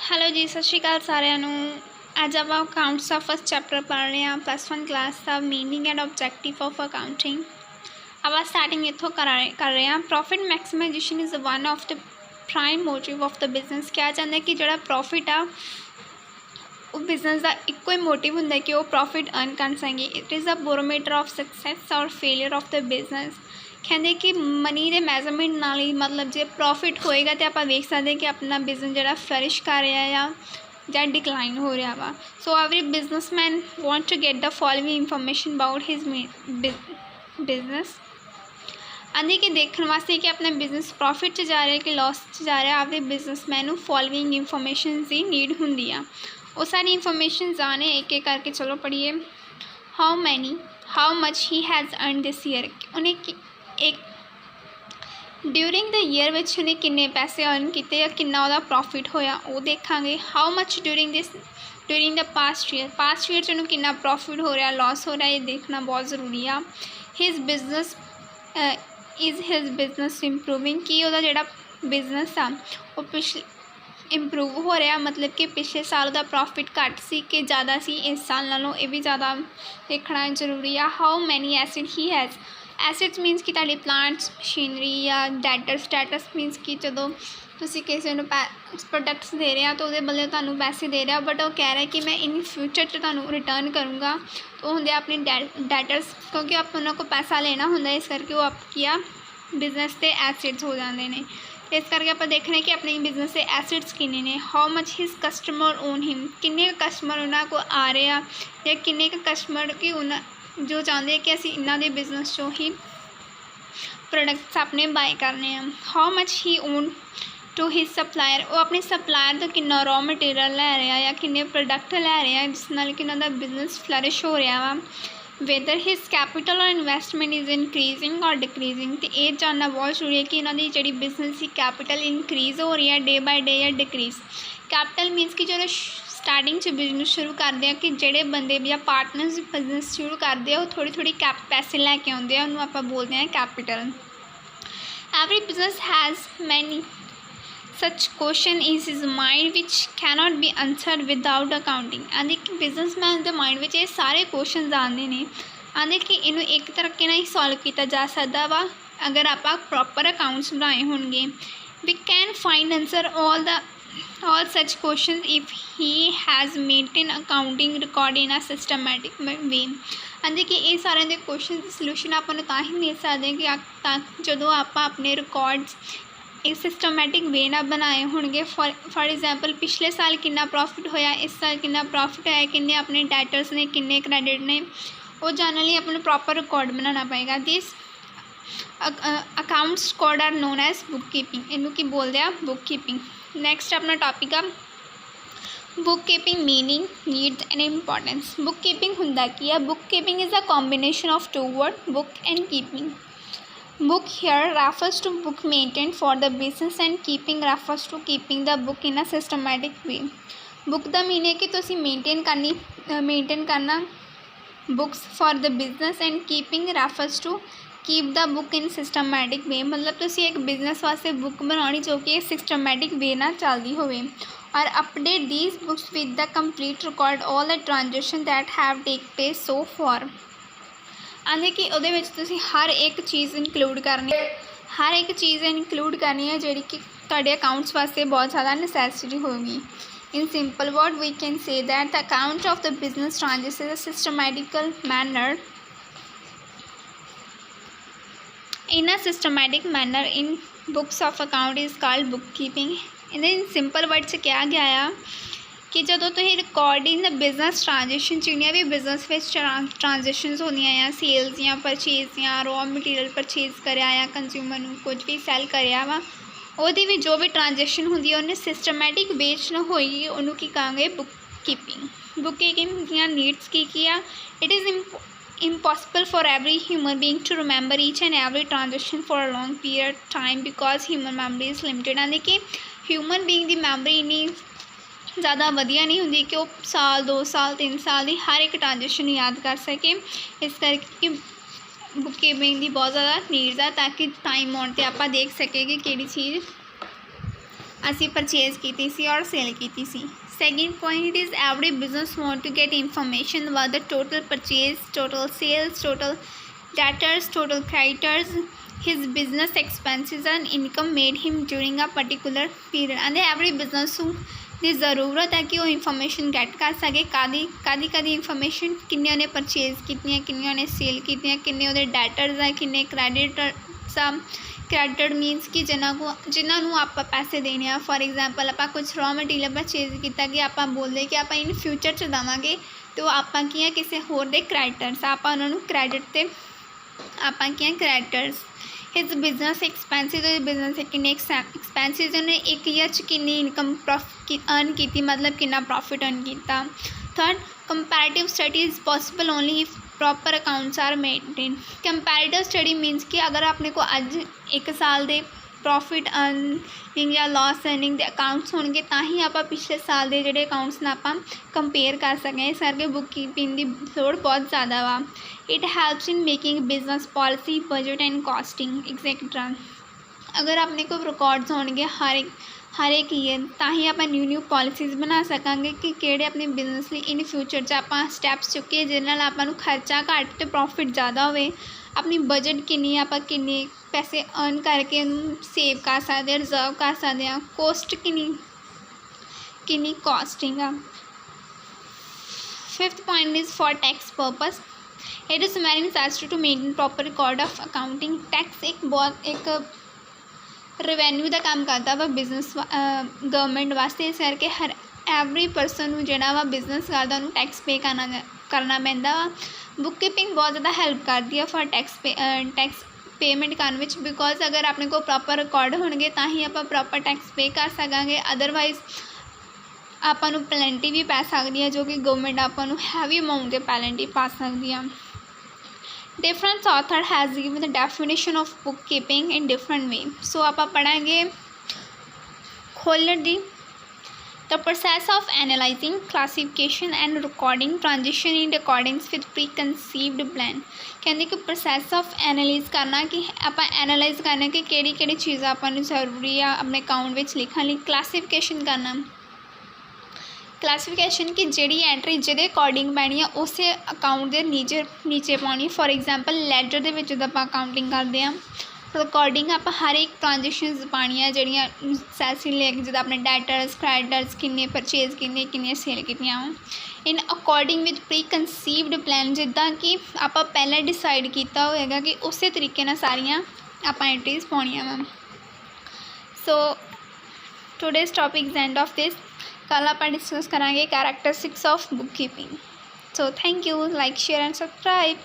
Hello जी, सत श्री अकाल सारिਆਂ ਨੂੰ। ਅੱਜ ਆਪਾਂ ਅਕਾਊਂਟਸ ਦਾ ਫਸਟ ਚੈਪਟਰ ਪੜ੍ਹ ਰਹੇ ਹਾਂ। +1 ਕਲਾਸ ਦਾ meaning and objective of accounting. ਆਪਾਂ ਸਟਾਰਟਿੰਗ ਇੱਥੋਂ ਕਰ ਰਹੇ ਹਾਂ। Profit maximisation is one of the prime motive of the business. ਕਿਹਾ ਜਾਂਦਾ ਕਿ ਜਿਹੜਾ ਪ੍ਰੋਫਿਟ ਆ ਉਹ ਬਿਜ਼ਨਸ ਦਾ ਇੱਕੋ ਹੀ ਮੋਟਿਵ ਹੁੰਦਾ ਕਿ ਉਹ ਪ੍ਰੋਫਿਟ ਅਰਨ ਕਰ ਸਕੇ। It is a barometer of success or failure of the business. ਕਹਿੰਦੇ ਕਿ ਮਨੀ ਦੇ ਮੈਜ਼ਰਮੈਂਟ ਨਾਲ ਹੀ ਮਤਲਬ ਜੇ ਪ੍ਰੋਫਿਟ ਹੋਏਗਾ ਤਾਂ ਆਪਾਂ ਵੇਖ ਸਕਦੇ ਕਿ ਆਪਣਾ ਬਿਜ਼ਨਸ ਜਿਹੜਾ ਫਲਰਿਸ਼ ਕਰ ਰਿਹਾ ਆ ਜਾਂ ਡਿਕਲਾਈਨ ਹੋ ਰਿਹਾ ਵਾ। So every businessman want to get the following information about his business. ਆਂਦੇ ਕਿ ਦੇਖਣ ਵਾਸਤੇ ਕਿ ਆਪਣਾ ਬਿਜ਼ਨਸ ਪ੍ਰੋਫਿਟ 'ਚ ਜਾ ਰਿਹਾ ਕਿ ਲਾਸ 'ਚ ਜਾ ਰਿਹਾ, ਐਵਰੀ ਬਿਜ਼ਨਸਮੈਨ ਨੂੰ ਫੋਲੋਇੰਗ ਇਨਫੋਰਮੇਸ਼ਨ ਦੀ ਨੀਡ ਹੁੰਦੀ ਆ। ਉਹ ਸਾਰੀ ਇਨਫੋਰਮੇਸ਼ਨ ਜਾਣੇ ਇੱਕ ਇੱਕ ਕਰਕੇ। ਚਲੋ ਪੜ੍ਹੀਏ। How much he has earn this year. ਉਹਨੇ ਇੱਕ ਡਿਊਰਿੰਗ ਦ ਈਅਰ ਵਿੱਚ ਉਹਨੇ ਕਿੰਨੇ ਪੈਸੇ ਅਰਨ ਕੀਤੇ ਜਾਂ ਕਿੰਨਾ ਉਹਦਾ ਪ੍ਰੋਫਿਟ ਹੋਇਆ ਉਹ ਦੇਖਾਂਗੇ। How much during the past year 'ਚ ਉਹਨੂੰ ਕਿੰਨਾ ਪ੍ਰੋਫਿਟ ਹੋ ਰਿਹਾ, ਲਾਸ ਹੋ ਰਿਹਾ, ਇਹ ਦੇਖਣਾ ਬਹੁਤ ਜ਼ਰੂਰੀ ਆ। His business improving. ਕੀ ਉਹਦਾ ਜਿਹੜਾ ਬਿਜ਼ਨਸ ਆ ਉਹ ਇੰਪਰੂਵ ਹੋ ਰਿਹਾ, ਮਤਲਬ ਕਿ ਪਿਛਲੇ ਸਾਲ ਉਹਦਾ ਪ੍ਰੋਫਿਟ ਘੱਟ ਸੀ ਕਿ ਜ਼ਿਆਦਾ ਸੀ ਇਸ ਸਾਲ ਨਾਲੋਂ, ਇਹ ਵੀ ਜ਼ਿਆਦਾ ਦੇਖਣਾ ਜ਼ਰੂਰੀ ਆ। How many acid he has. Acids means ਕਿ ਤੁਹਾਡੇ ਪਲਾਂਟਸ, ਮਸ਼ੀਨਰੀ ਜਾਂ ਡੈਟਸ ਮੀਨਸ ਕਿ ਜਦੋਂ ਤੁਸੀਂ ਕਿਸੇ ਨੂੰ ਪ੍ਰੋਡਕਟਸ ਦੇ ਰਹੇ ਆ ਤਾਂ ਉਹਦੇ ਬਦਲੇ ਤੁਹਾਨੂੰ ਪੈਸੇ ਦੇ ਰਿਹਾ, ਬਟ ਉਹ ਕਹਿ ਰਿਹਾ ਕਿ ਮੈਂ ਇਨ ਫਿਊਚਰ 'ਚ ਤੁਹਾਨੂੰ ਰਿਟਰਨ ਕਰੂੰਗਾ। ਉਹ ਹੁੰਦੇ ਆਪਣੇ ਡੈਟਰਸ, ਕਿਉਂਕਿ ਆਪਾਂ ਉਹਨਾਂ ਕੋਲ ਪੈਸਾ ਲੈਣਾ ਹੁੰਦਾ, ਇਸ ਕਰਕੇ ਉਹ ਕੀ ਆ ਬਿਜ਼ਨਸ 'ਤੇ ਐਸਿਡਸ ਹੋ ਜਾਂਦੇ ਨੇ। ਇਸ ਕਰਕੇ ਆਪਾਂ ਦੇਖਣਾ ਕਿ ਆਪਣੇ ਬਿਜ਼ਨਸ ਦੇ ਐਸਿਡਸ ਕਿੰਨੇ ਨੇ। How much his customer own him. ਕਿੰਨੇ ਕੁ ਕਸਟਮਰ ਉਹਨਾਂ ਕੋਲ ਆ ਰਹੇ ਆ ਜਾਂ ਕਿੰਨੇ ਕੁ ਕਸਟਮਰ ਕਿ ਉਹਨਾਂ ਜੋ ਚਾਹੁੰਦੇ ਕਿ ਅਸੀਂ ਇਹਨਾਂ ਦੇ ਬਿਜ਼ਨਸ 'ਚੋਂ ਹੀ ਪ੍ਰੋਡਕਟਸ ਆਪਣੇ ਬਾਏ ਕਰਨੇ ਆ। How much he own to his supplier. ਉਹ ਆਪਣੇ ਸਪਲਾਇਰ ਤੋਂ ਕਿੰਨਾ ਰॉ ਮਟੀਰੀਅਲ ਲੈ ਰਿਹਾ ਜਾਂ ਕਿੰਨੇ ਪ੍ਰੋਡਕਟ ਲੈ ਰਿਹਾ ਜਿਸ ਨਾਲ ਕਿ ਉਹਨਾਂ ਦਾ ਬਿਜ਼ਨਸ ਫਲਰਿਸ਼ ਹੋ ਰਿਹਾ ਵਾ। ਵੈਦਰ ਹਿਜ਼ ਕੈਪੀਟਲ ਔਰ ਇਨਵੈਸਟਮੈਂਟ ਇਜ਼ ਇਨਕਰੀਜ਼ਿੰਗ ਔਰ ਡਿਕਰੀਜ਼ਿੰਗ। ਅਤੇ ਇਹ ਜਾਣਨਾ ਬਹੁਤ ਜ਼ਰੂਰੀ ਹੈ ਕਿ ਇਹਨਾਂ ਦੀ ਜਿਹੜੀ ਬਿਜ਼ਨਸ ਦੀ ਕੈਪੀਟਲ ਇਨਕਰੀਜ਼ ਹੋ ਰਹੀ ਹੈ ਡੇ ਬਾਏ ਡੇ ਜਾਂ ਡਿਕਰੀਜ਼। ਕੈਪੀਟਲ ਮੀਨਸ ਕਿ ਜਦੋਂ ਸਟਾਰਟਿੰਗ 'ਚ ਬਿਜ਼ਨਸ ਸ਼ੁਰੂ ਕਰਦੇ ਆ ਕਿ ਜਿਹੜੇ ਬੰਦੇ ਜਾਂ ਪਾਰਟਨਰਸ ਬਿਜ਼ਨਸ ਸ਼ੁਰੂ ਕਰਦੇ ਆ ਉਹ ਥੋੜ੍ਹੀ ਪੈਸੇ ਲੈ ਕੇ ਆਉਂਦੇ ਆ, ਉਹਨੂੰ ਆਪਾਂ ਬੋਲਦੇ ਹਾਂ ਕੈਪੀਟਲ। ਐਵਰੀ ਬਿਜ਼ਨਸ ਹੈਜ਼ ਮੈਨੀ ਸੱਚ question is his mind which cannot B ਆਨਸਰਡ without accounting. ਆਂਦੇ ਕਿ ਬਿਜ਼ਨਸਮੈਨ ਦੇ ਮਾਈਂਡ ਵਿੱਚ ਇਹ ਸਾਰੇ ਕੁਐਸਚਨਸ ਆਉਂਦੇ ਨੇ। ਆਂਦੇ ਕਿ ਇਹਨੂੰ ਇੱਕ ਤਰੀਕੇ ਨਾਲ ਹੀ ਸੋਲਵ ਕੀਤਾ ਜਾ ਸਕਦਾ ਵਾ ਅਗਰ ਆਪਾਂ ਪ੍ਰੋਪਰ ਅਕਾਊਂਟਸ ਬਣਾਏ ਹੋਣਗੇ। We can find answer all such questions if he has maintained accounting record in a systematic way। ਆਂਦੇ ਕਿ ਇਹ ਸਾਰਿਆਂ ਦੇ ਕੁਐਸਚਨ ਦੀ ਸੋਲੂਸ਼ਨ ਆਪਾਂ ਨੂੰ ਤਾਂ ਹੀ ਮਿਲ ਸਕਦੇ ਕਿ ਜਦੋਂ ਆਪਾਂ ਆਪਣੇ ਰਿਕਾਰਡਸ ਇੱਕ ਸਿਸਟਮੈਟਿਕ ਵੇ ਨਾਲ ਬਣਾਏ ਹੋਣਗੇ। ਫॉर ਐਗਜ਼ਾਮਪਲ ਪਿਛਲੇ ਸਾਲ ਕਿੰਨਾ ਪ੍ਰੋਫਿਟ ਹੋਇਆ, ਇਸ ਸਾਲ ਕਿੰਨਾ ਪ੍ਰੋਫਿਟ ਹੋਇਆ, ਕਿੰਨੇ ਆਪਣੇ ਡੈਟਰਸ ਨੇ, ਕਿੰਨੇ ਕ੍ਰੈਡਿਟ ਨੇ, ਉਹ ਜਾਣਨ ਲਈ ਆਪਾਂ ਨੂੰ ਪ੍ਰੋਪਰ ਰਿਕਾਰਡ ਬਣਾਉਣਾ ਪਏਗਾ। This accounts record are known as book keeping. ਇਹਨੂੰ ਕੀ ਬੋਲਦੇ ਆ? Book keeping. ਨੈਕਸਟ ਆਪਣਾ ਟੌਪਿਕ ਆ book keeping meaning, needs and importance. Book keeping ਹੁੰਦਾ ਕੀ ਆ? Book keeping is a combination of two words, book and keeping. Book here refers to book maintained for the business and keeping refers to keeping the book in a systematic way. Book ਦਾ ਮੀਨ ਹੈ ਕਿ ਤੁਸੀਂ maintain ਕਰਨਾ books for the business and keeping refers to keep the book in systematic way। ਮਤਲਬ ਤੁਸੀਂ ਇੱਕ business ਵਾਸਤੇ book ਬਣਾਉਣੀ ਜੋ ਕਿ ਸਿਸਟਮੈਟਿਕ ਵੇ ਨਾਲ ਚੱਲਦੀ ਹੋਵੇ। ਔਰ update these books with the complete record all the transactions that have take place so far। ਆਂਦੇ ਕਿ ਉਹਦੇ ਵਿੱਚ ਤੁਸੀਂ ਹਰ ਇੱਕ ਚੀਜ਼ ਇਨਕਲੂਡ ਕਰਨੀ ਹੈ ਜਿਹੜੀ ਕਿ ਤੁਹਾਡੇ ਅਕਾਊਂਟਸ ਵਾਸਤੇ ਬਹੁਤ ਜ਼ਿਆਦਾ ਨੈਸੈਸਰੀ ਹੋਵੇਗੀ। In simple word we can say that the account of the business transactions in a systematical manner in books of account is called bookkeeping। ਇਹਦੇ ਸਿੰਪਲ ਵਰਡ 'ਚ ਕਿਹਾ ਗਿਆ ਆ ਕਿ ਜਦੋਂ ਤੁਸੀਂ ਰਿਕਾਰਡਿੰਗ ਦਾ ਬਿਜ਼ਨਸ ਟ੍ਰਾਂਜੈਕਸ਼ਨ ਜਿਹੜੀਆਂ ਵੀ ਬਿਜ਼ਨਸ ਵਿੱਚ ਟ੍ਰਾਂਜੈਕਸ਼ਨਸ ਹੁੰਦੀਆਂ ਆ, ਸੇਲਸ ਜਾਂ ਪਰਚੇਜ਼ ਜਾਂ ਰॉ ਮਟੀਰੀਅਲ ਪਰਚੇਜ਼ ਕਰਿਆ ਆ, ਕੰਜ਼ਿਊਮਰ ਨੂੰ ਕੁਝ ਵੀ ਸੈਲ ਕਰਿਆ ਵਾ, ਉਹਦੀ ਵੀ ਜੋ ਵੀ ਟ੍ਰਾਂਜੈਕਸ਼ਨ ਹੁੰਦੀ ਹੈ ਉਹਨੇ ਸਿਸਟਮੈਟਿਕ ਵੇ 'ਚ ਨਾ ਹੋਏਗੀ, ਉਹਨੂੰ ਕੀ ਕਹਾਂਗੇ? Book keeping. ਬੁੱਕ ਕੀਪਿੰਗ ਦੀਆਂ ਨੀਡਸ ਕੀ ਆ? It is impossible for every human being to remember each and every transaction for a long period of time because human memory is limited। ਆਂਦੇ ਕਿ ਹਿਊਮਨ ਬੀਇੰਗ ਦੀ memory ਇੰਨੀ ਜ਼ਿਆਦਾ ਵਧੀਆ ਨਹੀਂ ਹੁੰਦੀ ਕਿ ਉਹ ਸਾਲ 2 ਸਾਲ 3 ਸਾਲ ਦੀ ਹਰ ਇੱਕ ਟ੍ਰਾਂਜੈਕਸ਼ਨ ਯਾਦ ਕਰ ਸਕੇ। ਇਸ ਕਰਕੇ ਬੁੱਕ ਕੀਪਿੰਗ ਦੀ ਬਹੁਤ ਜ਼ਿਆਦਾ ਨੀਡਸ ਆ ਤਾਂ ਕਿ ਟਾਈਮ ਆਉਣ 'ਤੇ ਆਪਾਂ ਦੇਖ ਸਕੀਏ ਕਿ ਕਿਹੜੀ ਚੀਜ਼ ਅਸੀਂ ਪਰਚੇਜ਼ ਕੀਤੀ ਸੀ ਔਰ ਸੇਲ ਕੀਤੀ ਸੀ। Second point is every business want to get information about the total purchase, total sales, total debtors, total creditors, his business expenses and income made him during a particular period। and every business ਦੀ ਜ਼ਰੂਰਤ ਹੈ ਕਿ ਉਹ information get ਕਰ ਸਕੇ ਕਾਦੀ information, ਕਿੰਨੇ ਉਹਨੇ purchase ਕੀਤੀਆਂ, ਕਿੰਨੀਆਂ ਉਹਨੇ ਸੇਲ ਕੀਤੀਆਂ, ਕਿੰਨੇ ਉਹਦੇ ਡੈਟਰਸ ਆ, ਕਿੰਨੇ ਕ੍ਰੈਡਿਟਰਸ ਆ। ਕ੍ਰੈਡਿਟਰ ਮੀਨਸ ਕਿ ਜਿਨ੍ਹਾਂ ਨੂੰ ਆਪਾਂ ਪੈਸੇ ਦੇਣੇ ਆ। ਫੋਰ ਐਗਜ਼ਾਮਪਲ ਆਪਾਂ ਕੁਛ ਰॉ ਮਟੀਰੀਅਲ ਪਰਚੇਜ਼ ਕੀਤਾ ਕਿ ਆਪਾਂ ਬੋਲਦੇ ਕਿ ਆਪਾਂ ਇਨ ਫਿਊਚਰ 'ਚ ਦੇਵਾਂਗੇ, ਅਤੇ ਉਹ ਆਪਾਂ ਕੀ ਆ ਕਿਸੇ ਹੋਰ ਦੇ ਕ੍ਰੈਡਿਟਰਸ ਆ, ਆਪਾਂ ਉਹਨਾਂ ਨੂੰ ਕ੍ਰੈਡਿਟ 'ਤੇ ਆਪਾਂ ਕੀ ਆ ਕ੍ਰੈਡਿਟਰਸ। ਹਿਜ਼ ਬਿਜ਼ਨਸ ਐਕਸਪੈਂਸਿਸ, ਉਹਦੇ ਬਿਜ਼ਨਸ 'ਤੇ ਕਿੰਨੇ ਐਕਸਪੈਂਸਿਸ, ਉਹਨੇ ਇੱਕ ਈਅਰ 'ਚ ਕਿੰਨੀ ਇਨਕਮ ਅਰਨ ਕੀਤੀ, ਮਤਲਬ ਕਿੰਨਾ ਪ੍ਰੋਫਿਟ ਅਰਨ ਕੀਤਾ। Third, comparative study is possible only if proper accounts are maintain. Comparative study means ਕਿ ਅਗਰ ਆਪਣੇ ਕੋਲ ਅੱਜ 1 ਸਾਲ ਦੇ ਪ੍ਰੋਫਿਟ ਅਰਨਿੰਗ ਜਾਂ ਲੋਸ ਅਰਨਿੰਗ ਦੇ ਅਕਾਊਂਟਸ ਹੋਣਗੇ ਤਾਂ ਹੀ ਆਪਾਂ ਪਿਛਲੇ ਸਾਲ ਦੇ ਜਿਹੜੇ ਅਕਾਊਂਟਸ ਨਾਲ ਆਪਾਂ ਕੰਪੇਅਰ ਕਰ ਸਕਦੇ। ਇਸ ਕਰਕੇ ਬੁੱਕ ਕੀਪਿੰਗ ਦੀ ਲੋੜ ਬਹੁਤ ਜ਼ਿਆਦਾ ਵਾ। It helps in making business policy, budget and costing etcetera. ਅਗਰ ਆਪਣੇ ਕੋਲ ਰਿਕਾਰਡਸ ਹੋਣਗੇ ਹਰ ਇੱਕ ਈਅਰ ਤਾਂ ਹੀ ਆਪਾਂ ਨਿਊ ਪੋਲਿਸੀਜ਼ ਬਣਾ ਸਕਾਂਗੇ ਕਿ ਕਿਹੜੇ ਆਪਣੇ ਬਿਜ਼ਨਸ ਲਈ ਇਨ ਫਿਊਚਰ 'ਚ ਆਪਾਂ ਸਟੈਪਸ ਚੁੱਕੀਏ ਜਿਹਦੇ ਨਾਲ ਆਪਾਂ ਨੂੰ ਖਰਚਾ ਘੱਟ ਅਤੇ ਪ੍ਰੋਫਿਟ ਜ਼ਿਆਦਾ ਹੋਵੇ। ਆਪਣੀ ਬਜਟ ਕਿੰਨੀ, ਆਪਾਂ ਕਿੰਨੇ ਪੈਸੇ ਅਰਨ ਕਰਕੇ ਉਹਨੂੰ ਸੇਵ ਕਰ ਸਕਦੇ ਹਾਂ, ਰਿਜ਼ਰਵ ਕਰ ਸਕਦੇ ਹਾਂ। ਕੋਸਟ ਕਿੰਨੀ ਕਾਸਟਿੰਗ ਆ। Fifth point is for tax purpose. It is very necessary to maintain proper record of accounting. Tax ਇੱਕ ਰੈਵਨਿਊ ਦਾ ਕੰਮ ਕਰਦਾ ਵਾ ਬਿਜ਼ਨਸ ਗਵਰਨਮੈਂਟ ਵਾਸਤੇ। ਇਸ ਕਰਕੇ ਐਵਰੀ ਪਰਸਨ ਨੂੰ ਜਿਹੜਾ ਵਾ ਬਿਜ਼ਨਸ ਕਰਦਾ ਉਹਨੂੰ ਟੈਕਸ ਪੇ ਕਰਨਾ ਪੈਂਦਾ ਵਾ। ਬੁੱਕ ਕੀਪਿੰਗ ਬਹੁਤ ਜ਼ਿਆਦਾ ਹੈਲਪ ਕਰਦੀ ਆ ਫॉर ਟੈਕਸ ਪੇਮੈਂਟ ਕਰਨ ਵਿੱਚ, ਬਿਕੋਜ਼ ਅਗਰ ਆਪਣੇ ਕੋਲ ਪ੍ਰੋਪਰ ਰਿਕਾਰਡ ਹੋਣਗੇ ਤਾਂ ਹੀ ਆਪਾਂ ਪ੍ਰੋਪਰ ਟੈਕਸ ਪੇ ਕਰ ਸਕਾਂਗੇ। ਅਦਰਵਾਈਜ਼ ਆਪਾਂ ਨੂੰ ਪੈਨਲਟੀ ਵੀ ਪੈ ਸਕਦੀ ਹੈ, ਜੋ ਕਿ ਗਵਰਨਮੈਂਟ ਆਪਾਂ ਨੂੰ ਹੈਵੀ ਅਮਾਊਂਟ ਦੇ ਪੈਨਲਟੀ ਪਾ ਸਕਦੀ ਆ। Different author has given the definition of book keeping in different way. So ਆਪਾਂ ਪੜ੍ਹਾਂਗੇ ਖੋਲ੍ਹਣ ਦੀ। The process of analyzing, classification and recording transition in accordance with preconceived plan। ਕਹਿੰਦੇ ਕਿ ਪ੍ਰੋਸੈਸ ਆਫ ਐਨਾਲਾਈਜ਼ ਕਰਨਾ ਕਿ ਆਪਾਂ ਐਨਾਲਾਈਜ਼ ਕਰਨਾ ਕਿ ਕਿਹੜੀ ਚੀਜ਼ਾਂ ਆਪਾਂ ਨੂੰ ਜ਼ਰੂਰੀ ਆ ਆਪਣੇ ਅਕਾਊਂਟ ਵਿੱਚ ਲਿਖਣ ਲਈ। ਕਲਾਸੀਫਿਕੇਸ਼ਨ ਕਰਨਾ, ਕਲਾਸੀਫਿਕੇਸ਼ਨ ਕਿ ਜਿਹੜੀ ਐਂਟਰੀ ਜਿਹਦੇ ਅਕੋਰਡਿੰਗ ਪੈਣੀ ਆ ਉਸੇ ਅਕਾਊਂਟ ਦੇ ਨੀਚੇ ਪਾਉਣੀ। ਫੋਰ ਐਗਜ਼ਾਮਪਲ ਲੈਜਰ ਦੇ ਵਿੱਚ ਜਦੋਂ ਆਪਾਂ ਅਕਾਊਂਟਿੰਗ ਕਰਦੇ ਹਾਂ ਅਕੋਰਡਿੰਗ ਆਪਾਂ ਹਰ ਇੱਕ ਟ੍ਰਾਂਜੈਕਸ਼ਨਸ ਪਾਉਣੀਆਂ ਜਿਹੜੀਆਂ ਨੈਸੈਸਰੀ ਲੈ ਕੇ, ਜਿੱਦਾਂ ਆਪਣੇ ਡੈਟਰਸ, ਕ੍ਰੈਡਿਟਰਸ, ਕਿੰਨੇ ਪਰਚੇਜ਼ ਕਿੰਨੀਆਂ ਸੇਲ ਕੀਤੀਆਂ ਵਾ। ਇਨ ਅਕੋਰਡਿੰਗ ਵਿਦ ਪ੍ਰੀ ਕੰਸੀਵਡ ਪਲਾਨ, ਜਿੱਦਾਂ ਕਿ ਆਪਾਂ ਪਹਿਲਾਂ ਡਿਸਾਈਡ ਕੀਤਾ ਹੋਏਗਾ ਕਿ ਉਸੇ ਤਰੀਕੇ ਨਾਲ ਸਾਰੀਆਂ ਆਪਾਂ ਐਂਟਰੀਜ਼ ਪਾਉਣੀਆਂ ਵਾ। So today's topic is end of this. ਕੱਲ੍ਹ ਆਪਾਂ ਡਿਸਕਸ ਕਰਾਂਗੇ characteristics of book keeping. So thank you, like, share and subscribe.